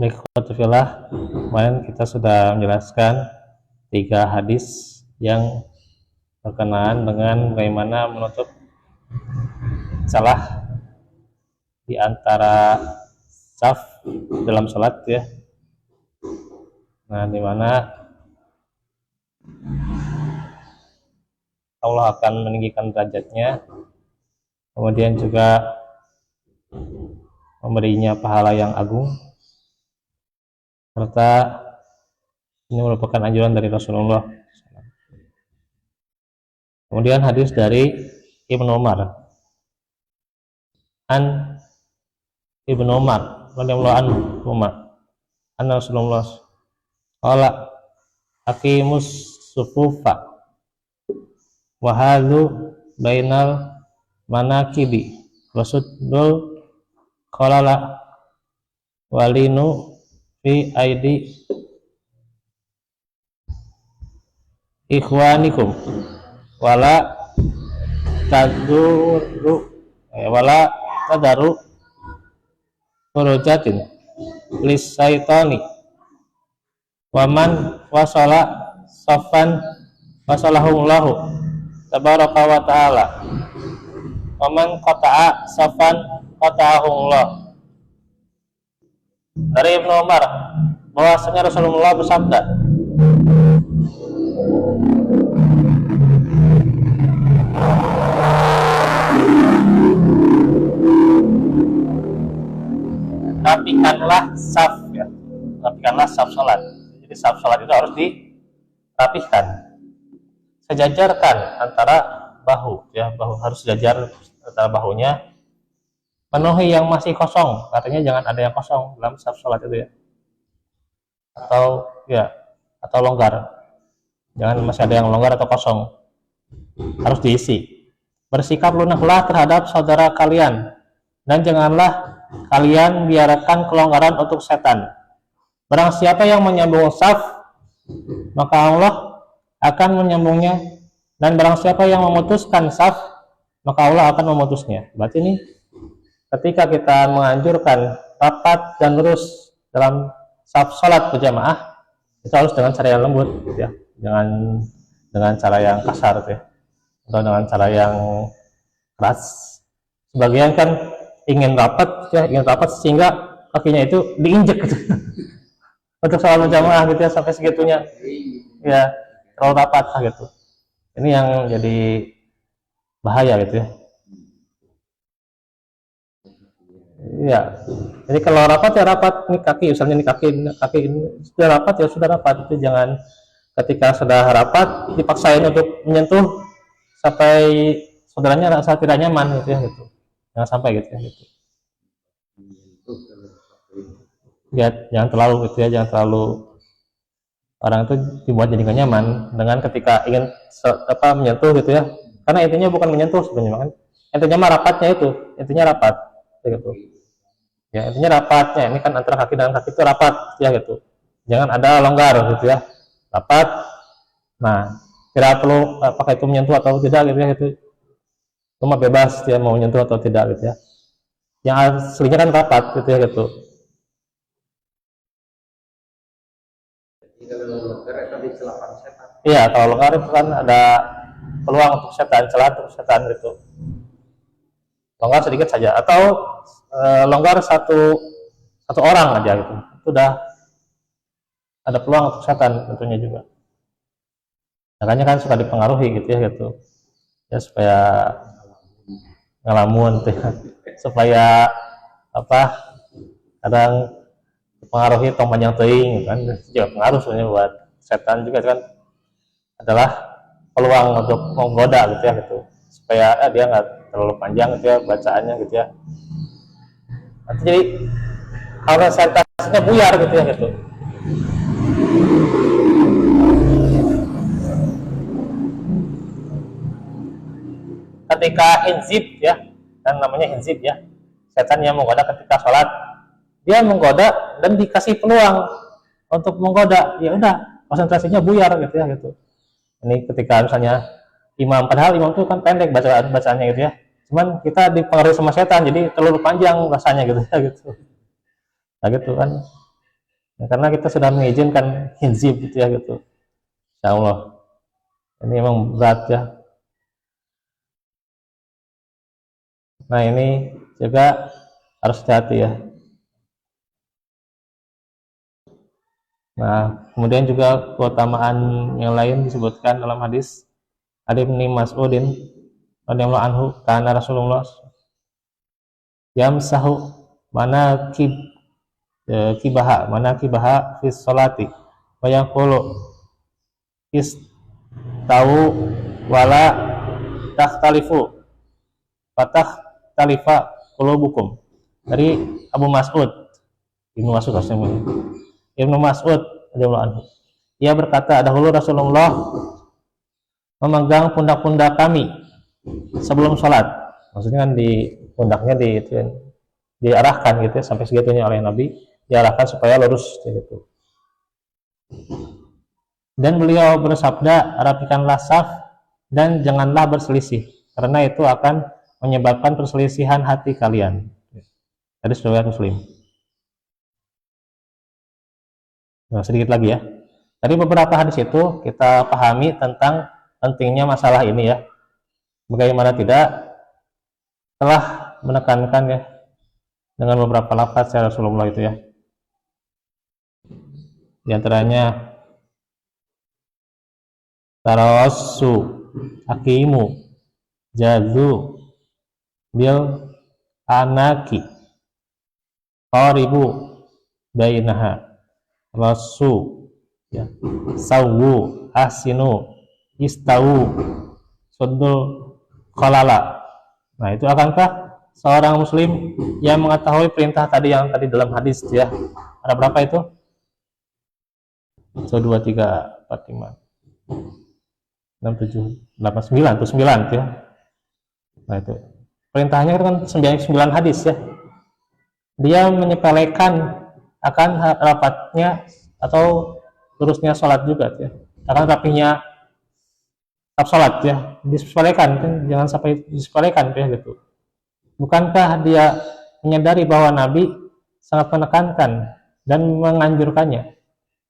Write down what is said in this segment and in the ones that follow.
Baik, khotufillah, kemarin kita sudah menjelaskan 3 hadis yang berkenaan dengan bagaimana menutup salah di antara saf dalam sholat ya. Nah, di mana Allah akan meninggikan derajatnya, kemudian juga memberinya pahala yang agung, serta ini merupakan anjuran dari Rasulullah. Kemudian hadis dari Ibnu Umar, an Ibnu Umar radhiyallahu anhu, anna Rasulullah qala aqimus sufufa wa hadhu bainal manakibi wasudul qalala walinu fi aidi ikhwanikum wala tadaru furujatin lis syaitani waman wasala safan wasalahullahu tabaraka wa ta'ala waman qata'a safan qata'ahullah. Dari Ibnu Umar bahwasanya Rasulullah bersabda, rapikanlah saf ya, rapikanlah saf salat. Jadi saf salat itu harus dirapihkan, sejajarkan antara bahu ya, bahu harus sejajar antara bahunya, penuhi yang masih kosong, artinya jangan ada yang kosong dalam saf salat itu ya, atau longgar, jangan masih ada yang longgar atau kosong, harus diisi. Bersikap lunaklah terhadap saudara kalian dan janganlah kalian biarkan kelonggaran untuk setan. Barang siapa yang menyambung saf, maka Allah akan menyambungnya, dan barang siapa yang memutuskan saf, maka Allah akan memutusnya. Berarti ini ketika kita menganjurkan rapat dan lurus dalam saf salat berjamaah, itu harus dengan cara yang lembut gitu ya, jangan dengan cara yang kasar gitu ya, atau dengan cara yang keras. Sebagian kan ingin rapat sehingga kakinya itu diinjek gitu. Untuk sholat berjamaah gitu ya, sampai segitunya ya, terlalu rapat gitu. Ini yang jadi bahaya gitu ya. Ya, jadi kalau rapat ya rapat, nih kaki, misalnya nih kaki ini sudah rapat ya sudah rapat. Itu jangan ketika sudah rapat dipaksain untuk menyentuh sampai saudaranya rasa tidak nyaman gitu ya gitu. Jangan sampai gitu ya gitu. Ya, jangan terlalu gitu ya, jangan terlalu, orang itu dibuat jadi gak nyaman dengan ketika ingin menyentuh gitu ya, karena intinya bukan menyentuh sebenarnya kan, intinya mah rapatnya itu, intinya rapat gitu ya, intinya rapatnya ini kan antara kaki dan kaki itu rapat ya gitu, jangan ada longgar gitu ya, rapat. Nah, tidak perlu apakah itu menyentuh atau tidak gitu ya, gitu cuma bebas dia mau menyentuh atau tidak gitu ya, yang aslinya kan rapat gitu ya gitu. Iya, kalau longgar itu kan ada peluang untuk setan, celah untuk setan gitu. Longgar sedikit saja, atau longgar satu orang aja gitu, itu udah ada peluang untuk setan tentunya juga. Makanya kan suka dipengaruhi gitu ya gitu, ya supaya ngelamun gitu ya, supaya kadang pengaruhi tong panjang teing kan, juga pengaruh sebenarnya buat setan juga kan, adalah peluang untuk menggoda gitu ya gitu, supaya dia nggak terlalu panjang gitu ya bacaannya gitu ya. Nanti jadi konsentrasinya buyar gitu ya gitu. Ketika hinzib ya, kan namanya hinzib ya, setan yang menggoda ketika sholat, dia menggoda dan dikasih peluang untuk menggoda, ya udah konsentrasinya buyar gitu ya gitu. Ini ketika misalnya imam, padahal imam itu kan pendek bacaannya gitu ya, cuman kita dipengaruhi sama setan jadi terlalu panjang rasanya gitu ya gitu. Nah gitu kan, Nah, karena kita sudah mengizinkan khinzib gitu ya gitu. Insya Allah. Ini emang berat ya. Nah ini juga harus hati-hati ya. Nah kemudian juga keutamaan yang lain disebutkan dalam hadis Ali bin Mas'udin radhiyallahu anhu, karena Rasulullah yamsahu kibaha fi sholati wa yaqulu istau wala takhtalifu talifa qulubukum. Dari Abu Mas'ud, Ibnu Mas'ud radhiyallahu anhu, ia berkata, dahulu Rasulullah memegang pundak-pundak kami sebelum sholat. Maksudnya kan di pundaknya diarahkan gitu ya, sampai segitunya oleh Nabi, diarahkan supaya lurus gitu. Dan beliau bersabda, rapikanlah saf dan janganlah berselisih, karena itu akan menyebabkan perselisihan hati kalian. Hadis riwayat Muslim. Nah, sedikit lagi ya. Dari beberapa hadis itu kita pahami tentang pentingnya masalah ini ya. Bagaimana tidak telah menekankan ya dengan beberapa lafaz ya Rasulullah itu ya. Di antaranya tarawasu hakimu jazu bil anaki qaribu bainaha rasu ya sawu asinu istawu sudul khalala. Nah itu akankah seorang muslim yang mengetahui perintah tadi yang tadi dalam hadis ya, ada berapa itu? 1, 2, 3, 4, 5, 6, 7, 8, 9 itu 9 ya. Nah itu perintahnya kan 9 hadis ya. Dia menyepelekan akan rapatnya atau lurusnya sholat juga ya, akan rapinya sholat ya, disepelekan kan, jangan sampai disepelekan ya gitu. Bukankah dia menyadari bahwa Nabi sangat menekankan dan menganjurkannya?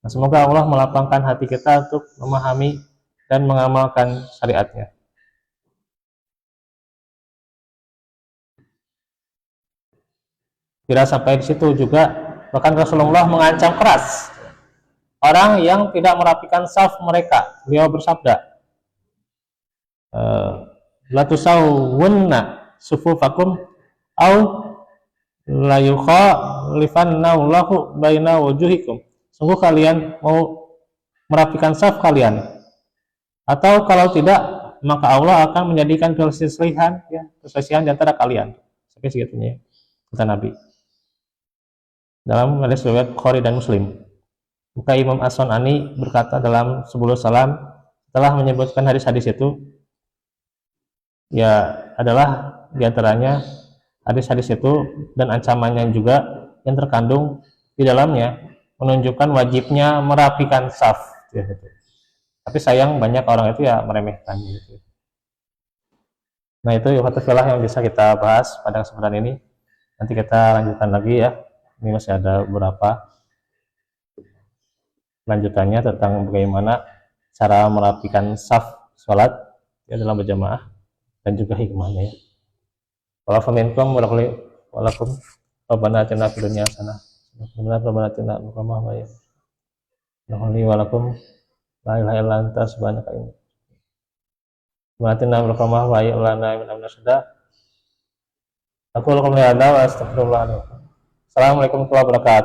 Nah, semoga Allah melapangkan hati kita untuk memahami dan mengamalkan syariatnya. Tidak sampai di situ juga, bahkan Rasulullah mengancam keras orang yang tidak merapikan saf mereka. Beliau bersabda, la tusawwunna sufufakum au la yukhalifanna Allahu baina wujuhikum. Sungguh kalian mau merapikan saf kalian, atau kalau tidak maka Allah akan menjadikan perselisihan di antara kalian. Sampai segitunya kata Nabi dalam hadis riwayat Bukhari dan Muslim. Maka Imam As-Sunani berkata dalam Subulus Salam setelah menyebutkan hadis-hadis itu ya adalah diantaranya hadis-hadis itu dan ancamannya juga yang terkandung di dalamnya menunjukkan wajibnya merapikan saf ya, gitu. Tapi sayang banyak orang itu ya meremehkan gitu. Nah itu yang bisa kita bahas pada kesempatan ini. Nanti kita lanjutkan lagi ya. Ini masih ada beberapa lanjutannya tentang bagaimana cara merapikan saf sholat ya dalam berjamaah dan juga hikmahnya ya. Walafuminkum walakum rabbana atina fid dunya hasanah rabbana atina fil akhirati hasanah walakum la ilaha illa anta subhanaka inni wa atina fil akhirati lana min amrina aku lakum ya Allah wa astaghfirullah. Assalamualaikum warahmatullahi wabarakatuh.